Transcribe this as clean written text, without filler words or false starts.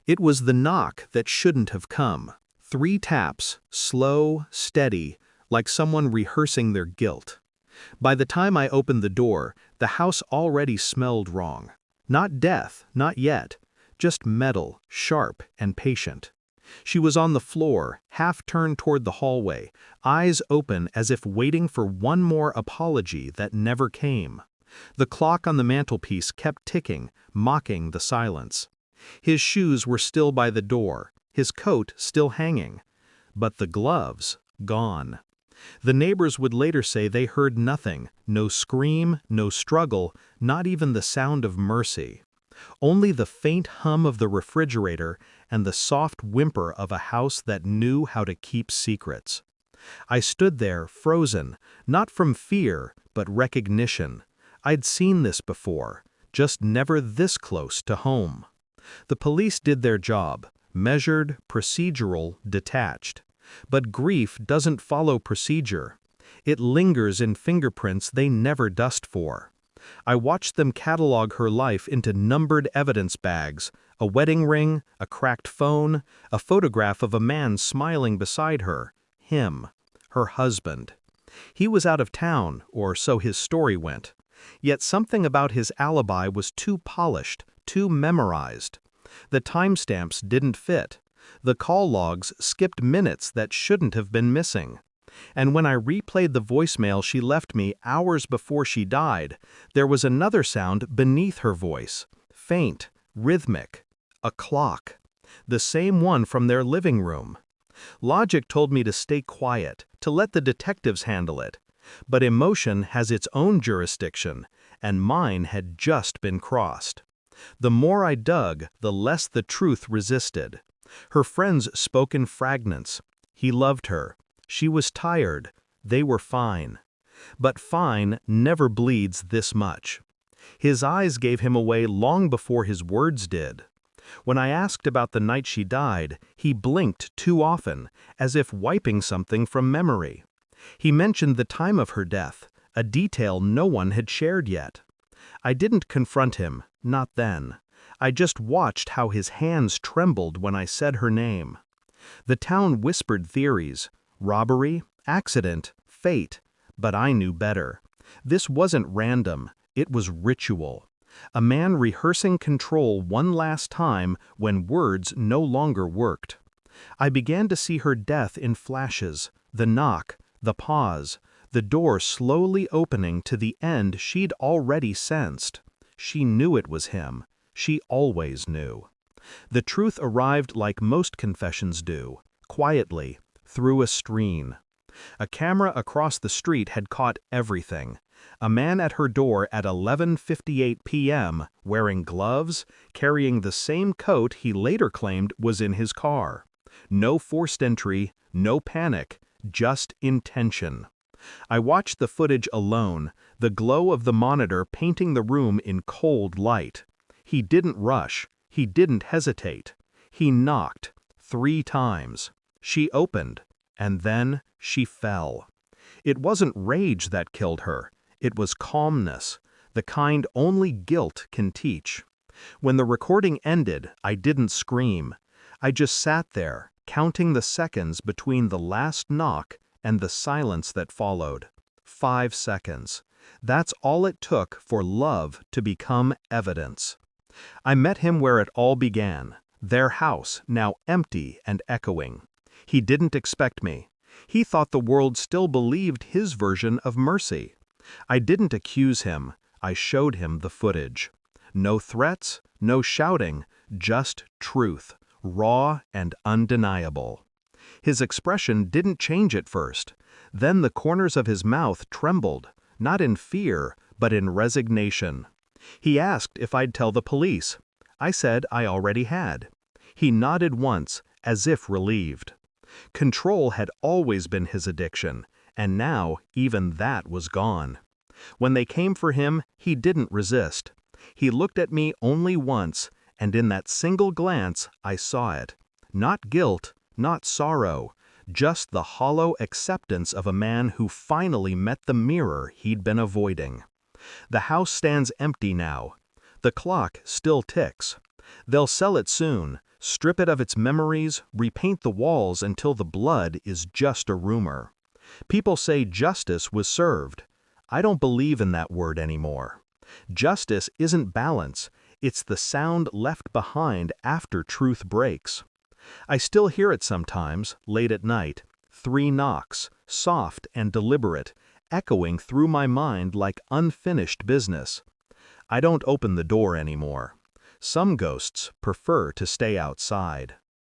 It was the knock that shouldn't have come. 3 taps, slow, steady, like someone rehearsing their guilt. By the time I opened the door, the house already smelled wrong. Not death, not yet. Just metal, sharp and patient. She was on the floor, half turned toward the hallway, eyes open as if waiting for one more apology that never came. The clock on the mantelpiece kept ticking, mocking the silence. His shoes were still by the door, his coat still hanging. But the gloves, gone. The neighbors would later say they heard nothing, no scream, no struggle, not even the sound of mercy. Only the faint hum of the refrigerator and the soft whimper of a house that knew how to keep secrets. I stood there, frozen, not from fear, but recognition. I'd seen this before, just never this close to home. The police did their job, measured, procedural, detached. But grief doesn't follow procedure. It lingers in fingerprints they never dust for. I watched them catalog her life into numbered evidence bags, a wedding ring, a cracked phone, a photograph of a man smiling beside her, him, her husband. He was out of town, or so his story went. Yet something about his alibi was too polished, too memorized. The timestamps didn't fit. The call logs skipped minutes that shouldn't have been missing. And when I replayed the voicemail she left me hours before she died, there was another sound beneath her voice, faint, rhythmic, a clock. The same one from their living room. Logic told me to stay quiet, to let the detectives handle it. But emotion has its own jurisdiction, and mine had just been crossed. The more I dug, the less the truth resisted. Her friends spoke in fragments. He loved her. She was tired. They were fine. But fine never bleeds this much. His eyes gave him away long before his words did. When I asked about the night she died, he blinked too often, as if wiping something from memory. He mentioned the time of her death, a detail no one had shared yet. I didn't confront him, not then. I just watched how his hands trembled when I said her name. The town whispered theories, robbery, accident, fate, but I knew better. This wasn't random, it was ritual. A man rehearsing control one last time when words no longer worked. I began to see her death in flashes, the knock, the pause, the door slowly opening to the end she'd already sensed. She knew it was him. She always knew. The truth arrived like most confessions do, quietly, through a screen. A camera across the street had caught everything. A man at her door at 11:58 p.m., wearing gloves, carrying the same coat he later claimed was in his car. No forced entry, no panic, just intention. I watched the footage alone, the glow of the monitor painting the room in cold light. He didn't rush. He didn't hesitate. He knocked 3 times. She opened, and then she fell. It wasn't rage that killed her. It was calmness, the kind only guilt can teach. When the recording ended, I didn't scream. I just sat there, counting the seconds between the last knock and the silence that followed. 5 seconds. That's all it took for love to become evidence. I met him where it all began, their house, now empty and echoing. He didn't expect me. He thought the world still believed his version of mercy. I didn't accuse him. I showed him the footage. No threats, no shouting, just truth, raw and undeniable. His expression didn't change at first. Then the corners of his mouth trembled, not in fear, but in resignation. He asked if I'd tell the police. I said I already had. He nodded once, as if relieved. Control had always been his addiction, and now even that was gone. When they came for him, he didn't resist. He looked at me only once, and in that single glance I saw it. Not guilt, not sorrow, just the hollow acceptance of a man who finally met the mirror he'd been avoiding. The house stands empty now. The clock still ticks. They'll sell it soon, Strip it of its memories, repaint the walls until the blood is just a rumor. People say justice was served. I don't believe in that word anymore. Justice isn't balance, it's the sound left behind after truth breaks. I still hear it sometimes, late at night, 3 knocks, soft and deliberate, echoing through my mind like unfinished business. I don't open the door anymore. Some ghosts prefer to stay outside.